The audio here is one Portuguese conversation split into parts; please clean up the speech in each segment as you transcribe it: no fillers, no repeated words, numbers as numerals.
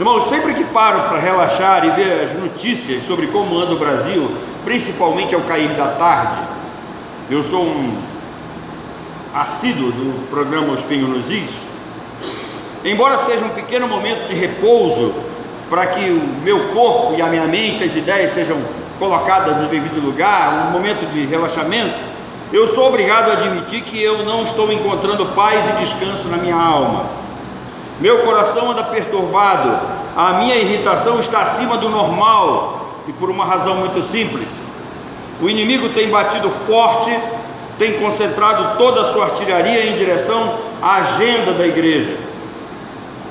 Irmãos, sempre que paro para relaxar e ver as notícias sobre como anda o Brasil, principalmente ao cair da tarde, eu sou um assíduo do programa Os Pingos nos Is, embora seja um pequeno momento de repouso para que o meu corpo e a minha mente, as ideias sejam colocadas no devido lugar, um momento de relaxamento, eu sou obrigado a admitir que eu não estou encontrando paz e descanso na minha alma. Meu coração anda perturbado, a minha irritação está acima do normal, e por uma razão muito simples: o inimigo tem batido forte, tem concentrado toda a sua artilharia em direção à agenda da igreja.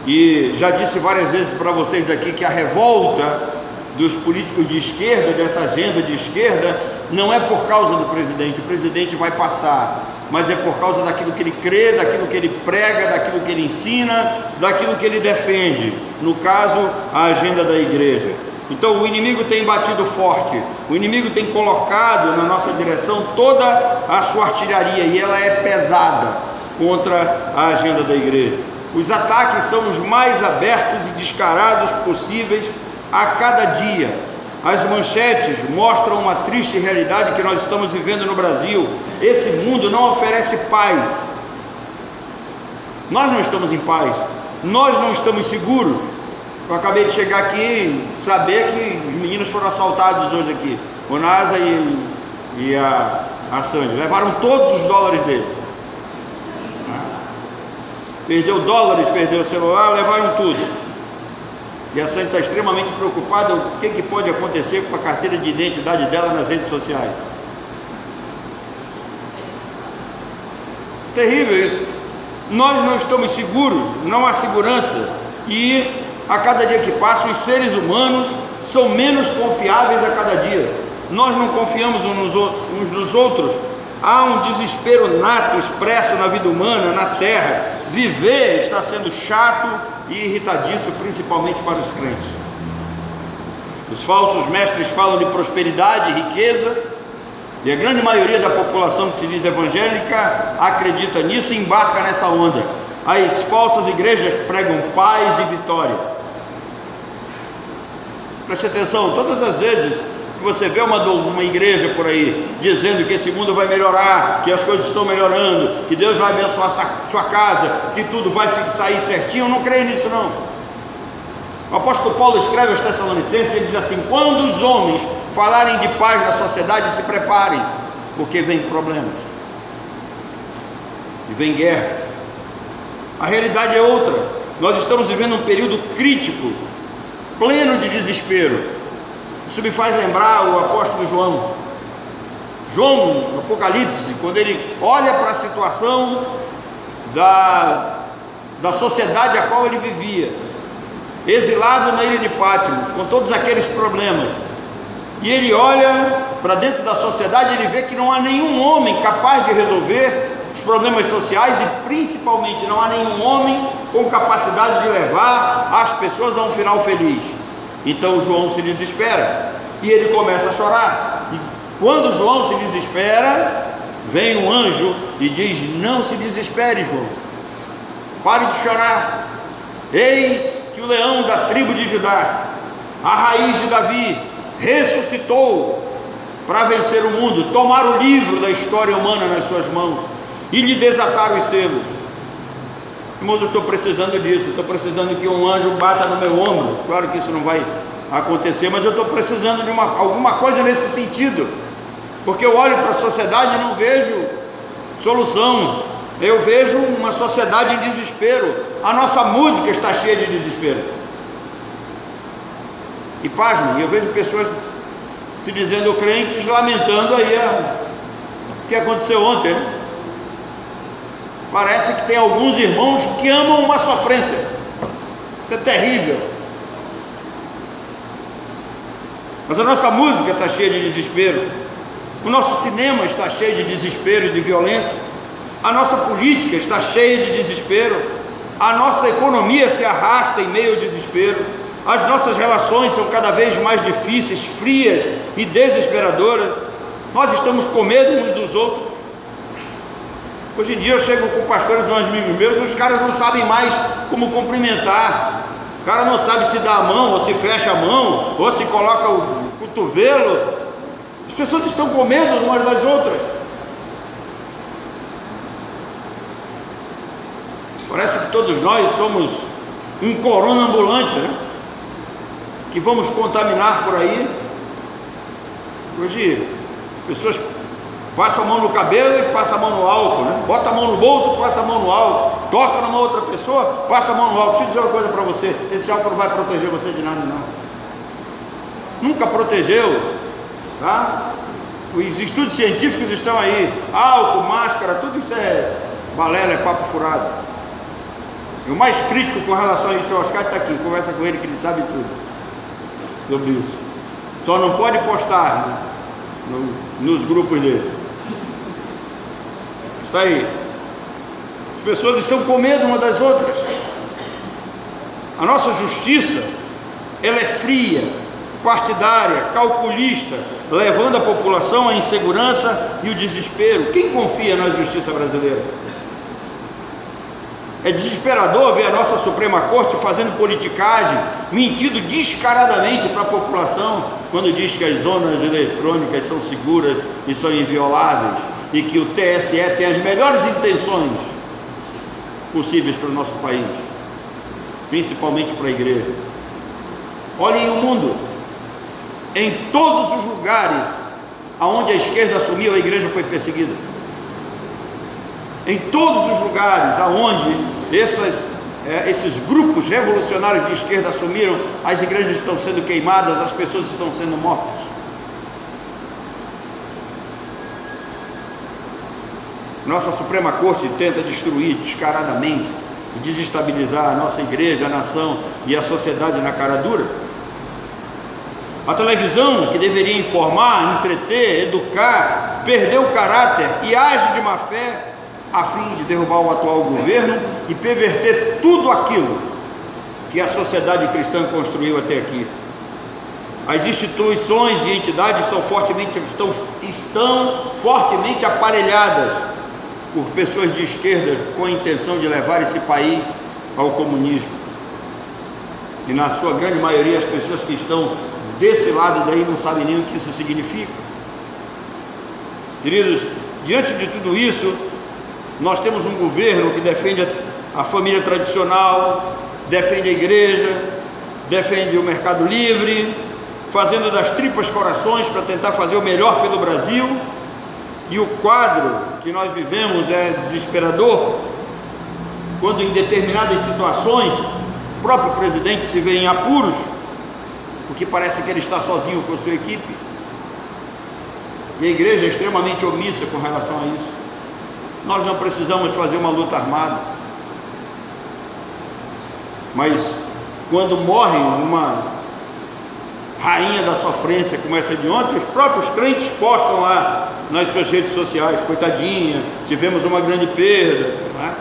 E já disse várias vezes para vocês aqui que a revolta dos políticos de esquerda, dessa agenda de esquerda, não é por causa do presidente. O presidente vai passar, mas é por causa daquilo que ele crê, daquilo que ele prega, daquilo que ele ensina, daquilo que ele defende, no caso, a agenda da igreja. Então o inimigo tem batido forte, o inimigo tem colocado na nossa direção toda a sua artilharia, e ela é pesada contra a agenda da igreja. Os ataques são os mais abertos e descarados possíveis a cada dia. As manchetes mostram uma triste realidade que nós estamos vivendo no Brasil. Esse mundo não oferece paz. Nós não estamos em paz, nós não estamos seguros. Eu acabei de chegar aqui e saber que os meninos foram assaltados hoje aqui, o Nasa e a Sandy, levaram todos os dólares dele. Perdeu dólares, perdeu o celular, levaram tudo. E a Sandy está extremamente preocupada o que pode acontecer com a carteira de identidade dela nas redes sociais. Terrível isso. Nós não estamos seguros, não há segurança, e a cada dia que passa os seres humanos são menos confiáveis a cada dia. Nós não confiamos uns nos outros. Há um desespero nato expresso na vida humana, na terra. Viver está sendo chato e irritadiço, principalmente para os crentes. Os falsos mestres falam de prosperidade e riqueza, e a grande maioria da população que se diz evangélica acredita nisso e embarca nessa onda. As falsas igrejas pregam paz e vitória. Preste atenção, todas as vezes que você vê uma igreja por aí dizendo que esse mundo vai melhorar, que as coisas estão melhorando, que Deus vai abençoar sua casa, que tudo vai sair certinho, eu não creio nisso não. O apóstolo Paulo escreve aos Tessalonicenses e diz assim: quando os homens falarem de paz na sociedade, se preparem, porque vem problemas e vem guerra. A realidade é outra. Nós estamos vivendo um período crítico, pleno de desespero. Isso me faz lembrar o apóstolo João. João, no Apocalipse, quando ele olha para a situação da sociedade a qual ele vivia, exilado na ilha de Patmos, com todos aqueles problemas, e ele olha para dentro da sociedade, ele vê que não há nenhum homem capaz de resolver os problemas sociais, e principalmente não há nenhum homem com capacidade de levar as pessoas a um final feliz. Então João se desespera e ele começa a chorar. E quando João se desespera, vem um anjo e diz: não se desespere, João, pare de chorar. Eis que o leão da tribo de Judá, a raiz de Davi, ressuscitou para vencer o mundo, tomar o livro da história humana nas suas mãos e lhe desatar os selos. Irmãos, eu estou precisando disso. Estou precisando que um anjo bata no meu ombro. Claro que isso não vai acontecer, mas eu estou precisando de alguma coisa nesse sentido, porque eu olho para a sociedade e não vejo solução. Eu vejo uma sociedade em desespero. A nossa música está cheia de desespero. E pasmem, eu vejo pessoas se dizendo crentes, lamentando aí o que aconteceu ontem, né? Parece que tem alguns irmãos que amam uma sofrência. Isso é terrível. Mas a nossa música está cheia de desespero. O nosso cinema está cheio de desespero e de violência. A nossa política está cheia de desespero. A nossa economia se arrasta em meio ao desespero. As nossas relações são cada vez mais difíceis, frias e desesperadoras. Nós estamos com medo uns dos outros. Hoje em dia eu chego com pastores, uns amigos meus, os caras não sabem mais como cumprimentar. O cara não sabe se dá a mão, ou se fecha a mão, ou se coloca o cotovelo. As pessoas estão com medo umas das outras. Parece que todos nós somos um corona ambulante, né? Que vamos contaminar por aí. Hoje, pessoas passam a mão no cabelo e passam a mão no álcool, né? Bota a mão no bolso, passa a mão no álcool. Toca numa outra pessoa, passa a mão no álcool. Deixa eu dizer uma coisa para você: esse álcool não vai proteger você de nada, não. Nunca protegeu, tá? Os estudos científicos estão aí. Álcool, máscara, tudo isso é balela, é papo furado. E o mais crítico com relação a isso, o Oscar está aqui, conversa com ele que ele sabe tudo sobre isso. Só não pode postar, né, nos grupos dele. Está aí. As pessoas estão com medo umas das outras. A nossa justiça, ela é fria, partidária, calculista, levando a população à insegurança e o desespero. Quem confia na justiça brasileira? É desesperador ver a nossa Suprema Corte fazendo politicagem, mentindo descaradamente para a população, quando diz que as zonas eletrônicas são seguras e são invioláveis, e que o TSE tem as melhores intenções possíveis para o nosso país, principalmente para a igreja. Olhem o mundo, em todos os lugares onde a esquerda assumiu, a igreja foi perseguida. Em todos os lugares aonde esses grupos revolucionários de esquerda assumiram, as igrejas estão sendo queimadas, as pessoas estão sendo mortas. Nossa Suprema Corte tenta destruir descaradamente e desestabilizar a nossa igreja, a nação e a sociedade na cara dura. A televisão, que deveria informar, entreter, educar, perdeu o caráter e age de má fé a fim de derrubar o atual governo e perverter tudo aquilo que a sociedade cristã construiu até aqui. As instituições e entidades estão fortemente aparelhadas por pessoas de esquerda com a intenção de levar esse país ao comunismo. E na sua grande maioria as pessoas que estão desse lado daí não sabem nem o que isso significa. Queridos, diante de tudo isso, nós temos um governo que defende a família tradicional, defende a igreja, defende o mercado livre, fazendo das tripas corações para tentar fazer o melhor pelo Brasil. E o quadro que nós vivemos é desesperador, quando em determinadas situações o próprio presidente se vê em apuros, porque parece que ele está sozinho com a sua equipe, e a igreja é extremamente omissa com relação a isso. Nós não precisamos fazer uma luta armada, mas quando morre uma rainha da sofrência como essa de ontem, os próprios crentes postam lá nas suas redes sociais: coitadinha, tivemos uma grande perda, não é?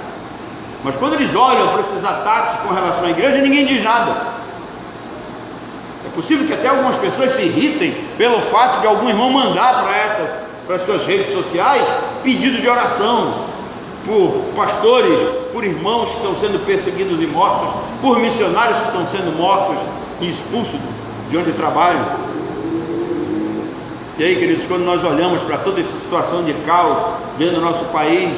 Mas quando eles olham para esses ataques com relação à igreja, ninguém diz nada. É possível que até algumas pessoas se irritem pelo fato de algum irmão mandar para as suas redes sociais pedido de oração por pastores, por irmãos que estão sendo perseguidos e mortos, por missionários que estão sendo mortos e expulsos de onde trabalham. E aí, queridos, quando nós olhamos para toda essa situação de caos dentro do nosso país,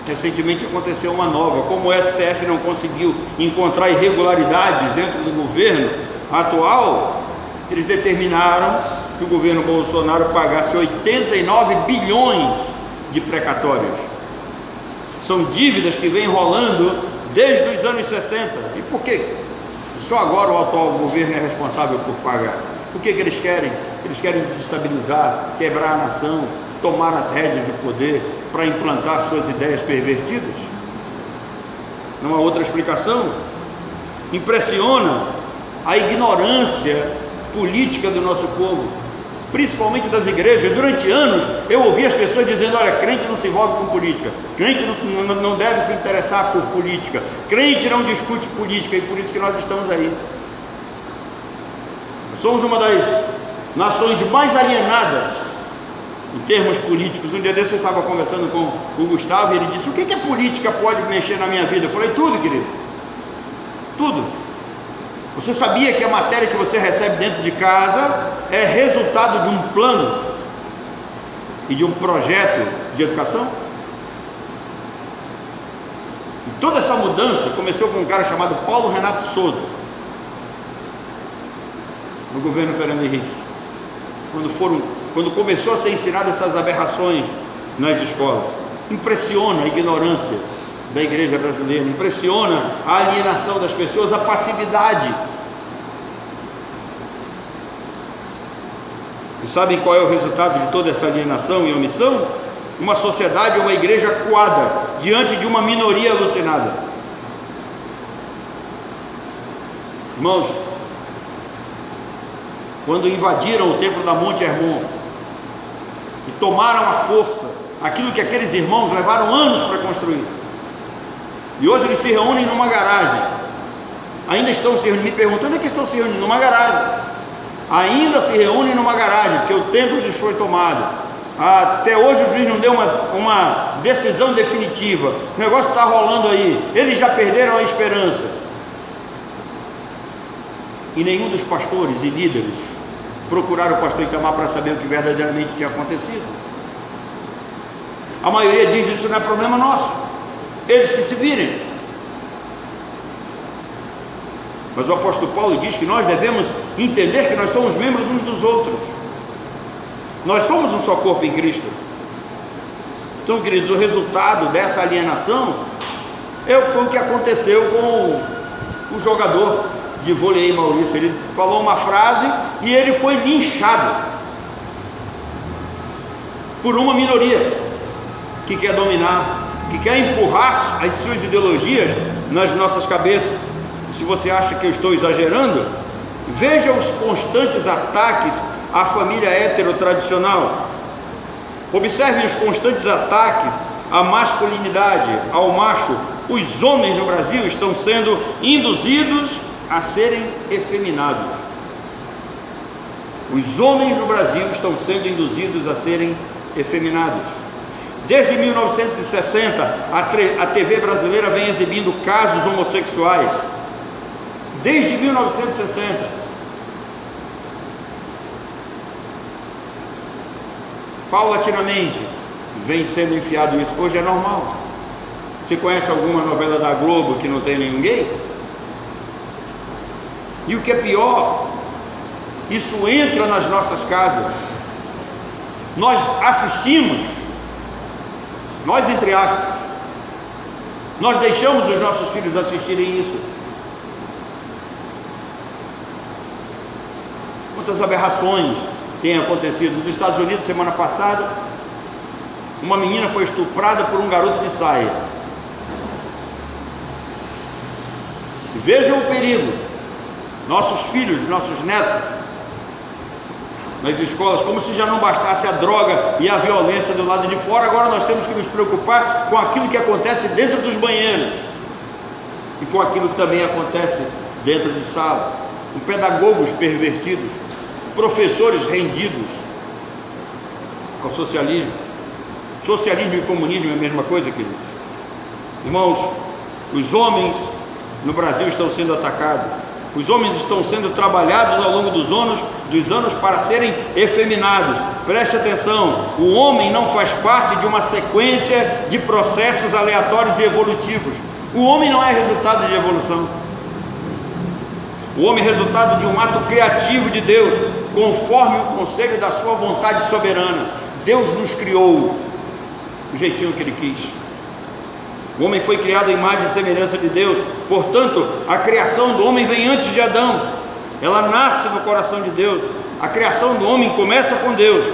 recentemente aconteceu uma nova. Como o STF não conseguiu encontrar irregularidades dentro do governo atual, eles determinaram que o governo Bolsonaro pagasse 89 bilhões de precatórios. São dívidas que vêm rolando desde os anos 60. E por quê? Só agora o atual governo é responsável por pagar. O que eles querem? Eles querem desestabilizar, quebrar a nação, tomar as rédeas do poder para implantar suas ideias pervertidas. Não há outra explicação. Impressiona a ignorância política do nosso povo, principalmente das igrejas. Durante anos eu ouvi as pessoas dizendo: olha, crente não se envolve com política, crente não deve se interessar por política, crente não discute política, e por isso que nós estamos aí. Somos uma das nações mais alienadas em termos políticos. Um dia desse eu estava conversando com o Gustavo e ele disse: o que a política pode mexer na minha vida? Eu falei: tudo, querido, tudo. Você sabia que a matéria que você recebe dentro de casa é resultado de um plano e de um projeto de educação? E toda essa mudança começou com um cara chamado Paulo Renato Souza, no governo Fernando Henrique, quando começou a ser ensinado essas aberrações nas escolas. Impressiona a ignorância da igreja brasileira, impressiona a alienação das pessoas, a passividade. E sabem qual é o resultado de toda essa alienação e omissão? Uma sociedade, uma igreja acuada diante de uma minoria alucinada. Irmãos, quando invadiram o templo da Monte Hermon e tomaram à força aquilo que aqueles irmãos levaram anos para construir, e hoje eles se reúnem numa garagem, ainda estão se reunindo, me perguntam onde é que estão se reunindo? Numa garagem, ainda se reúnem numa garagem, porque o templo lhes foi tomado. Até hoje o juiz não deu uma decisão definitiva, o negócio está rolando aí, eles já perderam a esperança. E nenhum dos pastores e líderes procuraram o pastor Itamar para saber o que verdadeiramente tinha acontecido. A maioria diz: isso não é problema nosso, eles que se virem. Mas o apóstolo Paulo diz que nós devemos entender que nós somos membros uns dos outros, nós somos um só corpo em Cristo. Então, queridos, o resultado dessa alienação foi o que aconteceu com o jogador de vôlei Maurício. Ele falou uma frase e ele foi linchado por uma minoria que quer dominar, que quer empurrar as suas ideologias nas nossas cabeças. E se você acha que eu estou exagerando, veja os constantes ataques à família heterotradicional, observe os constantes ataques à masculinidade, ao macho. Os homens no Brasil estão sendo induzidos a serem efeminados. Os homens no Brasil estão sendo induzidos a serem efeminados. Desde 1960, a TV brasileira vem exibindo casos homossexuais. Desde 1960. Paulatinamente vem sendo enfiado isso. Hoje é normal. Você conhece alguma novela da Globo que não tem nenhum gay? E o que é pior, isso entra nas nossas casas. Nós assistimos, nós entre aspas, nós deixamos os nossos filhos assistirem isso. Quantas aberrações têm acontecido? Nos Estados Unidos, semana passada, uma menina foi estuprada por um garoto de saia. Vejam o perigo. Nossos filhos, nossos netos, nas escolas, como se já não bastasse a droga e a violência do lado de fora, agora nós temos que nos preocupar com aquilo que acontece dentro dos banheiros e com aquilo que também acontece dentro de sala, com pedagogos pervertidos, professores rendidos ao socialismo. Socialismo e comunismo é a mesma coisa, queridos. Irmãos, os homens no Brasil estão sendo atacados. Os homens estão sendo trabalhados ao longo dos anos para serem efeminados. Preste atenção, o homem não faz parte de uma sequência de processos aleatórios e evolutivos. O homem não é resultado de evolução. O homem é resultado de um ato criativo de Deus, conforme o conselho da sua vontade soberana. Deus nos criou do jeitinho que Ele quis. O homem foi criado à imagem e semelhança de Deus. Portanto, a criação do homem vem antes de Adão. Ela nasce no coração de Deus. A criação do homem começa com Deus,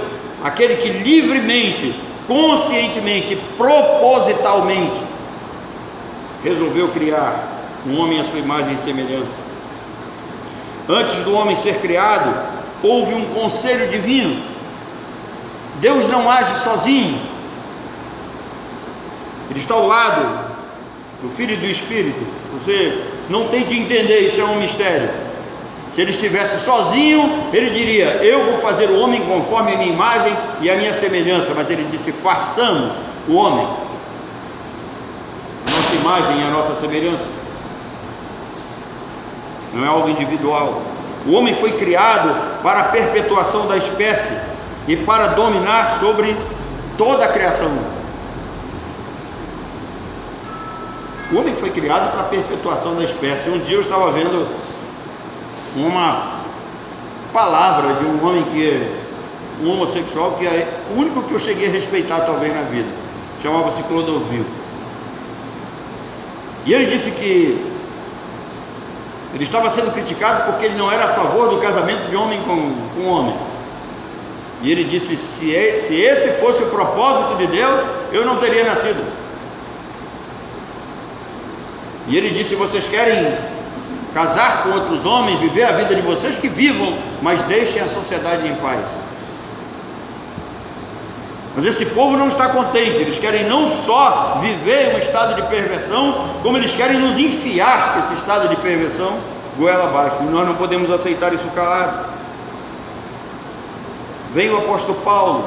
aquele que livremente, conscientemente, propositalmente resolveu criar um homem à sua imagem e semelhança. Antes do homem ser criado, houve um conselho divino. Deus não age sozinho. Ele está ao lado do Filho e do Espírito. Você não tem de entender, isso é um mistério. Se ele estivesse sozinho, ele diria: eu vou fazer o homem conforme a minha imagem e a minha semelhança. Mas ele disse: façamos o homem a nossa imagem e a nossa semelhança. não é algo individual. O homem foi criado para a perpetuação da espécie e para dominar sobre toda a criação. O homem foi criado para a perpetuação da espécie. Um dia eu estava vendo uma palavra de um homem um homossexual, que é o único que eu cheguei a respeitar talvez na vida, chamava-se Clodovil. E ele disse que ele estava sendo criticado porque ele não era a favor do casamento de homem com homem. E ele disse: se esse fosse o propósito de Deus, eu não teria nascido. E ele disse: vocês querem casar com outros homens, viver a vida de vocês, que vivam, mas deixem a sociedade em paz. Mas esse povo não está contente. Eles querem não só viver um estado de perversão, como eles querem nos enfiar esse estado de perversão goela abaixo, e nós não podemos aceitar isso calado. Vem o apóstolo Paulo,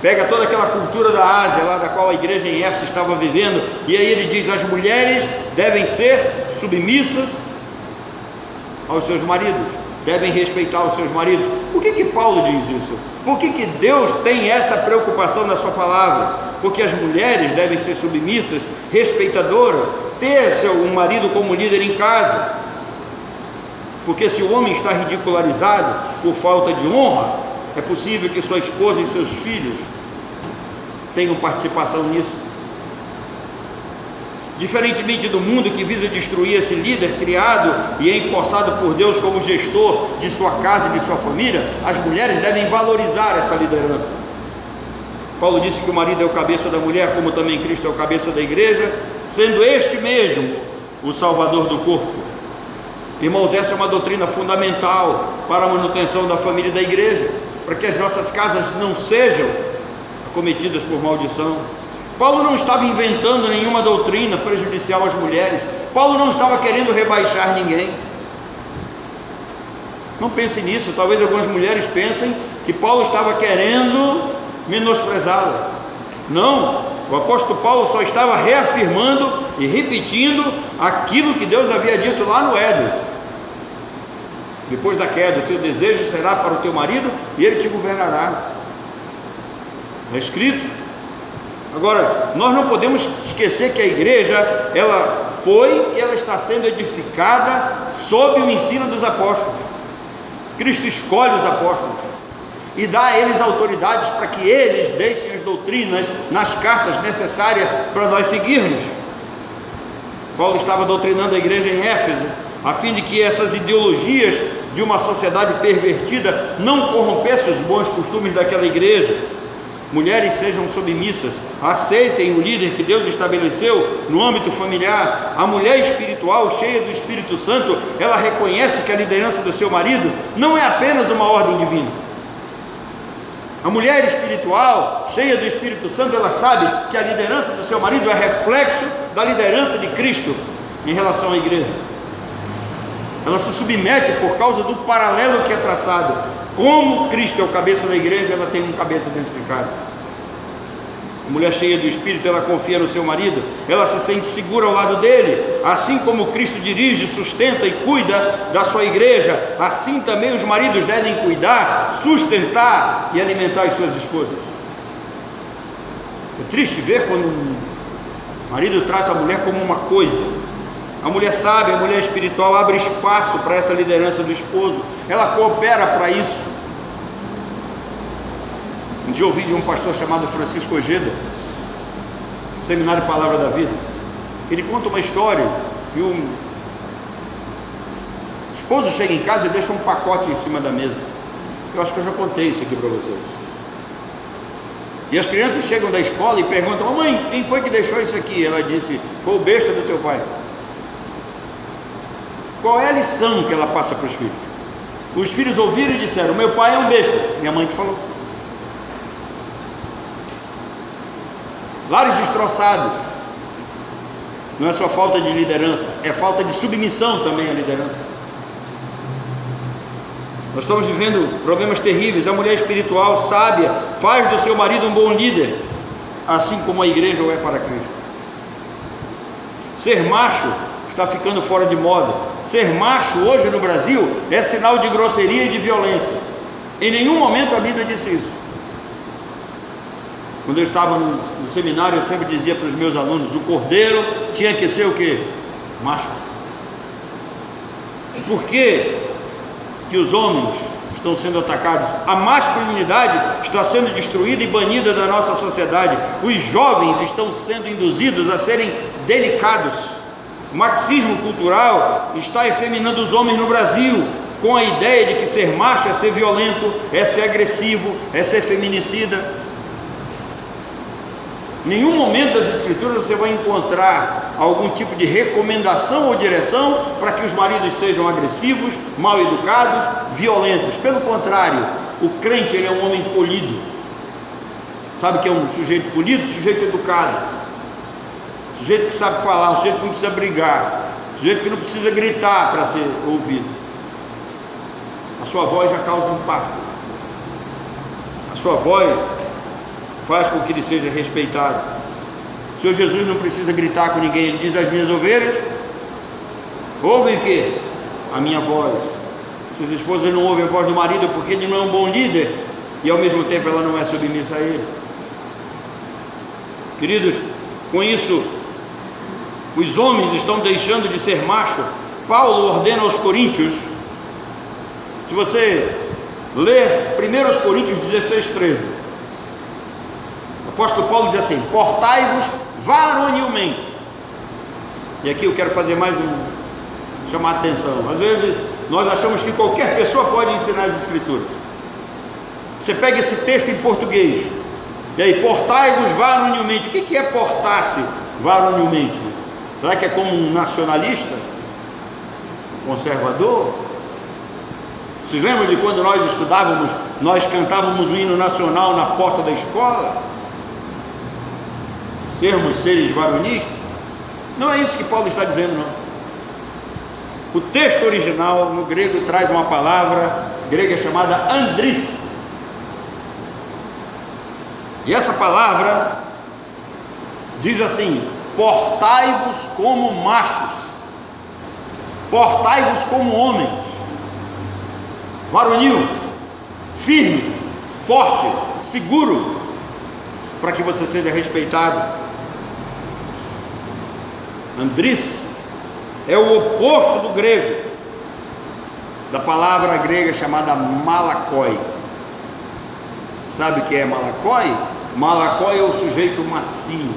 pega toda aquela cultura da Ásia, lá da qual a igreja em Éfeso estava vivendo, e aí ele diz: as mulheres devem ser submissas aos seus maridos, devem respeitar os seus maridos. Por que Paulo diz isso? Por que Deus tem essa preocupação na sua palavra? Porque as mulheres devem ser submissas, respeitadoras, ter um marido como líder em casa. Porque se o homem está ridicularizado por falta de honra, é possível que sua esposa e seus filhos tenham participação nisso. Diferentemente do mundo que visa destruir esse líder criado e empossado por Deus como gestor de sua casa e de sua família, as mulheres devem valorizar essa liderança. Paulo disse que o marido é o cabeça da mulher, como também Cristo é o cabeça da igreja, sendo este mesmo o salvador do corpo. Irmãos, essa é uma doutrina fundamental para a manutenção da família e da igreja, para que as nossas casas não sejam acometidas por maldição. Paulo não estava inventando nenhuma doutrina prejudicial às mulheres. Paulo não estava querendo rebaixar ninguém. Não pense nisso. Talvez algumas mulheres pensem que Paulo estava querendo menosprezá-la. Não, o apóstolo Paulo só estava reafirmando e repetindo aquilo que Deus havia dito lá no Éden. Depois da queda, o teu desejo será para o teu marido e ele te governará. Está escrito. Agora, nós não podemos esquecer que a igreja, ela foi e ela está sendo edificada sob o ensino dos apóstolos. Cristo escolhe os apóstolos e dá a eles autoridades para que eles deixem as doutrinas nas cartas necessárias para nós seguirmos. Paulo estava doutrinando a igreja em Éfeso, a fim de que essas ideologias de uma sociedade pervertida não corrompessem os bons costumes daquela igreja. Mulheres sejam submissas, aceitem o líder que Deus estabeleceu no âmbito familiar. A mulher espiritual, cheia do Espírito Santo, ela reconhece que a liderança do seu marido não é apenas uma ordem divina. A mulher espiritual, cheia do Espírito Santo, ela sabe que a liderança do seu marido é reflexo da liderança de Cristo em relação à igreja. Ela se submete por causa do paralelo que é traçado. Como Cristo é o cabeça da igreja, ela tem um cabeça dentro de casa. A mulher cheia do Espírito, ela confia no seu marido, ela se sente segura ao lado dele. Assim como Cristo dirige, sustenta e cuida da sua igreja, assim também os maridos devem cuidar, sustentar e alimentar as suas esposas. É triste ver quando o marido trata a mulher como uma coisa. A mulher sábia, a mulher espiritual abre espaço para essa liderança do esposo, ela coopera para isso. Um dia eu ouvi de um pastor chamado Francisco Ojeda, Seminário Palavra da Vida. Ele conta uma história que o esposo chega em casa e deixa um pacote em cima da mesa. Eu acho que eu já contei isso aqui para vocês. E as crianças chegam da escola e perguntam: mamãe, quem foi que deixou isso aqui? Ela disse: foi o besta do teu pai. Qual é a lição que ela passa para os filhos? Os filhos ouviram e disseram: meu pai é um besta. Minha mãe que falou. Lares destroçados. Não é só falta de liderança, é falta de submissão também à liderança. Nós estamos vivendo problemas terríveis. A mulher espiritual sábia faz do seu marido um bom líder, assim como a igreja o é para Cristo. Ser macho está ficando fora de moda. ser macho hoje no Brasil é sinal de grosseria e de violência. Em nenhum momento a Bíblia disse isso. Quando eu estava no seminário, eu sempre dizia para os meus alunos: o cordeiro tinha que ser o quê? Macho. Por que os homens estão sendo atacados? A masculinidade está sendo destruída e banida da nossa sociedade. Os jovens estão sendo induzidos a serem delicados. O marxismo cultural está efeminando os homens no Brasil, com a ideia de que ser macho é ser violento, é ser agressivo, é ser feminicida. Em nenhum momento das Escrituras você vai encontrar algum tipo de recomendação ou direção para que os maridos sejam agressivos, mal educados, violentos. Pelo contrário, o crente, ele é um homem polido. Sabe que é um sujeito polido? Sujeito educado, sujeito que sabe falar, sujeito que não precisa brigar, sujeito que não precisa gritar para ser ouvido. A sua voz já causa impacto, a sua voz faz com que ele seja respeitado. O Senhor Jesus não precisa gritar com ninguém. Ele diz: as minhas ovelhas ouvem o quê? A minha voz. Se as esposas não ouvem a voz do marido, é porque ele não é um bom líder e ao mesmo tempo ela não é submissa a ele. Queridos, com isso os homens estão deixando de ser macho. Paulo ordena aos coríntios, se você ler 1 Coríntios 16:13, o apóstolo Paulo diz assim: portai-vos varonilmente. E aqui eu quero fazer mais chamar a atenção. Às vezes nós achamos que qualquer pessoa pode ensinar as Escrituras. Você pega esse texto em português, e aí, portai-vos varonilmente. O que é portar-se varonilmente? Será que é como um nacionalista? Conservador? Vocês lembram de quando nós estudávamos, nós cantávamos o hino nacional na porta da escola? Sermos seres varonis? Não é isso que Paulo está dizendo, não. O texto original no grego traz uma palavra grega chamada andris, e essa palavra diz assim: portai-vos como machos, portai-vos como homens, varonil, firme, forte, seguro, para que você seja respeitado. Andris é o oposto do grego, da palavra grega chamada malakoi. Sabe o que é malakoi? Malakoi é o sujeito macio,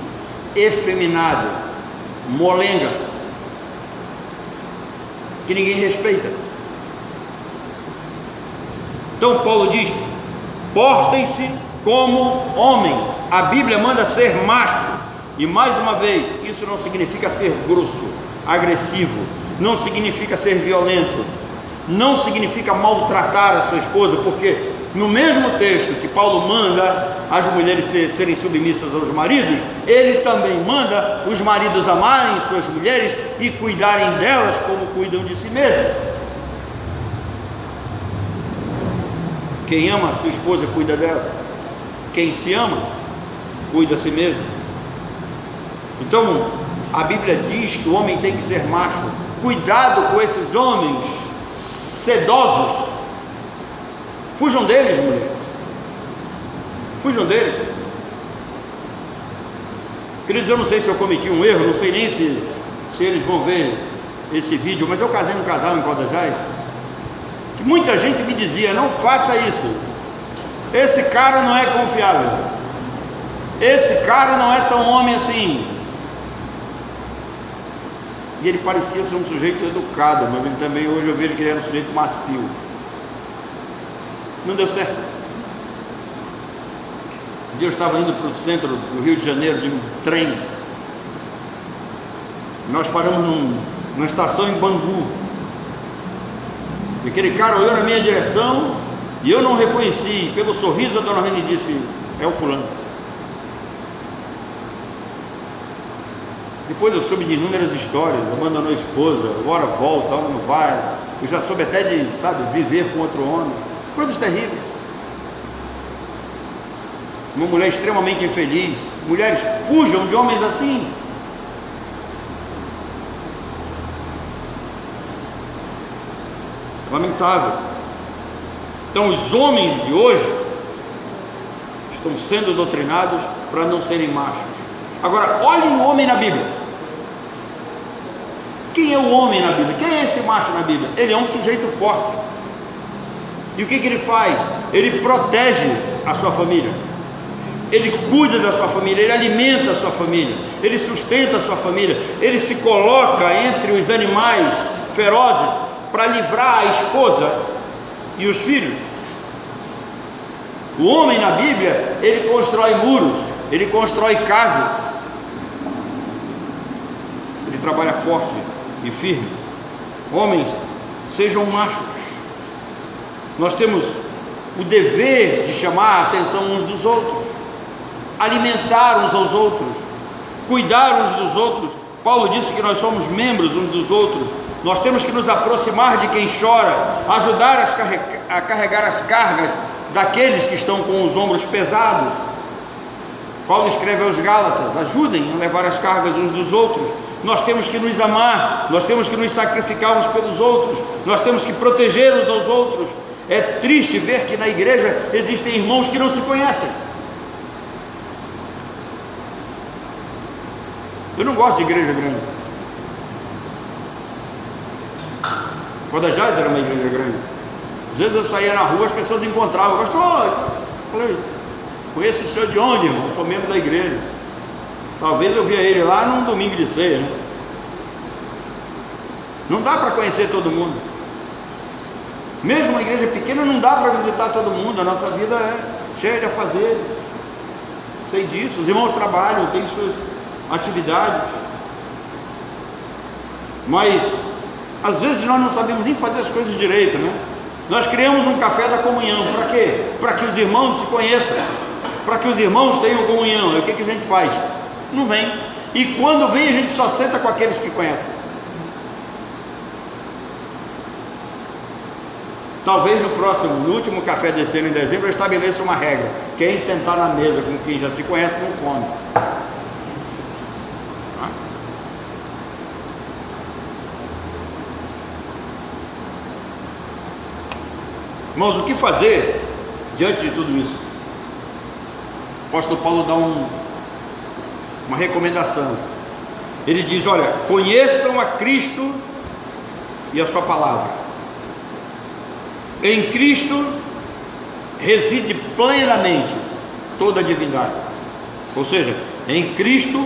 efeminado, molenga, que ninguém respeita. Então Paulo diz: portem-se como homem. A Bíblia manda ser macho. E mais uma vez, isso não significa ser grosso, agressivo, não significa ser violento, não significa maltratar a sua esposa, porque no mesmo texto que Paulo manda as mulheres serem submissas aos maridos, ele também manda os maridos amarem suas mulheres e cuidarem delas como cuidam de si mesmos. Quem ama a sua esposa cuida dela, quem se ama cuida a si mesmo. Então a Bíblia diz que o homem tem que ser macho. Cuidado com esses homens sedosos. Fujam deles, mulheres. Fujam deles. Queridos, eu não sei se eu cometi um erro, não sei nem se eles vão ver esse vídeo, mas eu casei num casal em Codajás, que muita gente me dizia: não faça isso, esse cara não é confiável, esse cara não é tão homem assim. E ele parecia ser um sujeito educado, mas ele também, hoje eu vejo que ele era um sujeito macio. Não deu certo. Um dia eu estava indo para o centro do Rio de Janeiro de um trem. Nós paramos numa estação em Bangu. E aquele cara olhou na minha direção e eu não reconheci. Pelo sorriso, a dona Reni disse: é o fulano. Depois eu soube de inúmeras histórias: abandonou a esposa, agora volta, agora não vai. Eu já soube até de, viver com outro homem. Coisas terríveis. Uma mulher extremamente infeliz. Mulheres, fujam de homens assim. Lamentável. Então os homens de hoje estão sendo doutrinados para não serem machos. Agora, olhem o homem na Bíblia. Quem é o homem na Bíblia? Quem é esse macho na Bíblia? Ele é um sujeito forte. E o que ele faz? Ele protege a sua família, ele cuida da sua família, ele alimenta a sua família, ele sustenta a sua família, ele se coloca entre os animais ferozes para livrar a esposa e os filhos. O homem na Bíblia, ele constrói muros, ele constrói casas, ele trabalha forte e firme. Homens, sejam machos. Nós temos o dever de chamar a atenção uns dos outros, alimentar uns aos outros, cuidar uns dos outros. Paulo disse que nós somos membros uns dos outros. Nós temos que nos aproximar de quem chora, ajudar a carregar as cargas daqueles que estão com os ombros pesados. Paulo escreve aos Gálatas: ajudem a levar as cargas uns dos outros. Nós temos que nos amar, nós temos que nos sacrificar uns pelos outros, nós temos que proteger uns aos outros. É triste ver que na igreja existem irmãos que não se conhecem. Eu não gosto de igreja grande. Codajás era uma igreja grande. Às vezes eu saía na rua, as pessoas encontravam: pastor, eu falei, conheço o senhor de onde, irmão? Eu sou membro da igreja. Talvez eu via ele lá num domingo de ceia, né? Não dá para conhecer todo mundo. Mesmo uma igreja pequena, não dá para visitar todo mundo. A nossa vida é cheia de afazeres. Sei disso. Os irmãos trabalham, têm suas atividades. Mas às vezes nós não sabemos nem fazer as coisas direito, né? Nós criamos um café da comunhão. Para quê? Para que os irmãos se conheçam, para que os irmãos tenham comunhão. E o que a gente faz? Não vem. E quando vem, a gente só senta com aqueles que conhecem. Talvez no último café desse ano, em dezembro, eu estabeleça uma regra: quem sentar na mesa com quem já se conhece não come. Irmãos, o que fazer diante de tudo isso? O apóstolo Paulo dá uma recomendação. Ele diz: olha, conheçam a Cristo e a sua palavra. Em Cristo reside plenamente toda a divindade. Ou seja, em Cristo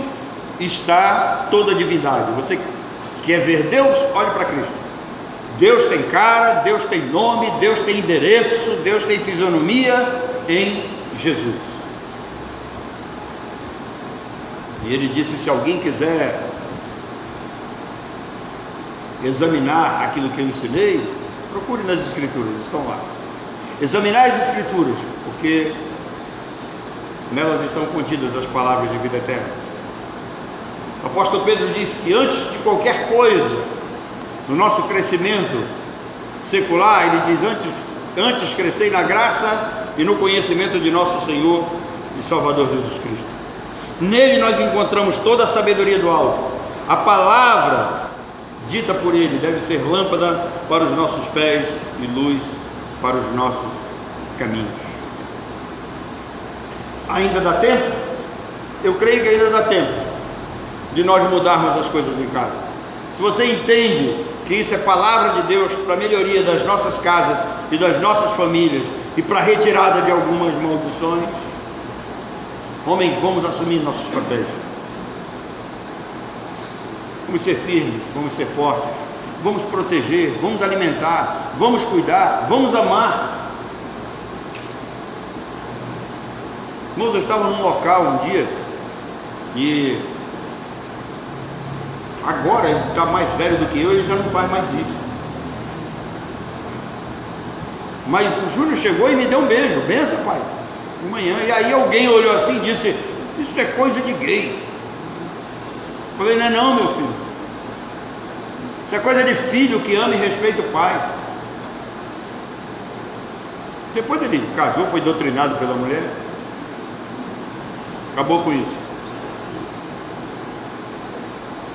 está toda a divindade. Você quer ver Deus? Olhe para Cristo. Deus tem cara, Deus tem nome, Deus tem endereço, Deus tem fisionomia em Jesus. E ele disse: se alguém quiser examinar aquilo que eu ensinei, procure nas Escrituras, estão lá. Examinar as Escrituras, porque nelas estão contidas as palavras de vida eterna. O apóstolo Pedro diz que antes de qualquer coisa, no nosso crescimento secular, ele diz: antes crescei na graça e no conhecimento de nosso Senhor e Salvador Jesus Cristo. Nele nós encontramos toda a sabedoria do alto. A palavra dita por ele deve ser lâmpada para os nossos pés e luz para os nossos caminhos. Ainda dá tempo? Eu creio que ainda dá tempo de nós mudarmos as coisas em casa. Se você entende que isso é palavra de Deus para a melhoria das nossas casas e das nossas famílias e para a retirada de algumas maldições, homens, vamos assumir nossos papéis. Vamos ser firmes, vamos ser fortes, vamos proteger, vamos alimentar, vamos cuidar, vamos amar. Irmãos, eu estava num local um dia e agora ele está mais velho do que eu, ele já não faz mais isso. Mas o Júnior chegou e me deu um beijo: benção, pai, de manhã. E aí alguém olhou assim e disse: isso é coisa de gay. Eu falei: não é não, meu filho, isso é coisa de filho que ama e respeita o pai. Depois ele casou, foi doutrinado pela mulher, acabou com isso.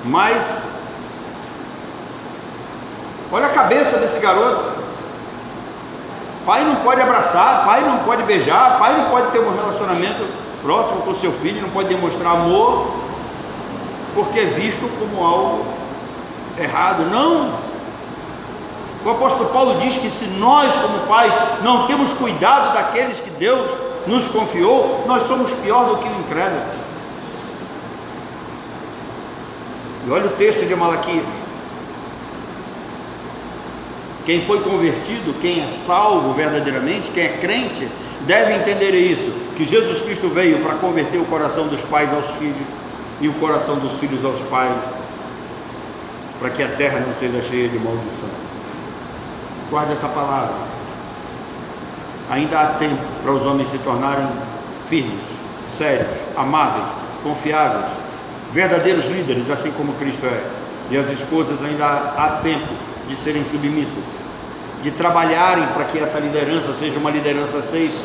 Mas olha a cabeça desse garoto. Pai não pode abraçar, pai não pode beijar, pai não pode ter um relacionamento próximo com seu filho, não pode demonstrar amor, porque é visto como algo errado. Não. O apóstolo Paulo diz que se nós, como pais, não temos cuidado daqueles que Deus nos confiou, nós somos pior do que o incrédulo. E olha o texto de Malaquias. Quem foi convertido, quem é salvo verdadeiramente, quem é crente, deve entender isso, que Jesus Cristo veio para converter o coração dos pais aos filhos e o coração dos filhos aos pais, para que a terra não seja cheia de maldição. Guarde essa palavra. Ainda há tempo para os homens se tornarem firmes, sérios, amáveis, confiáveis, verdadeiros líderes, assim como Cristo é. E as esposas ainda há tempo de serem submissas, de trabalharem para que essa liderança seja uma liderança safe,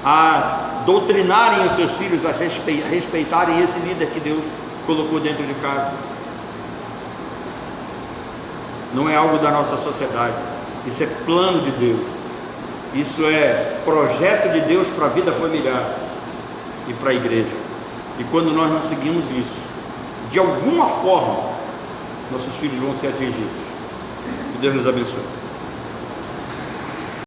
a doutrinarem os seus filhos a respeitarem esse líder que Deus colocou dentro de casa. Não é algo da nossa sociedade, isso é plano de Deus, isso é projeto de Deus para a vida familiar e para a igreja. E quando nós não seguimos isso, de alguma forma, nossos filhos vão ser atingidos. Que Deus nos abençoe.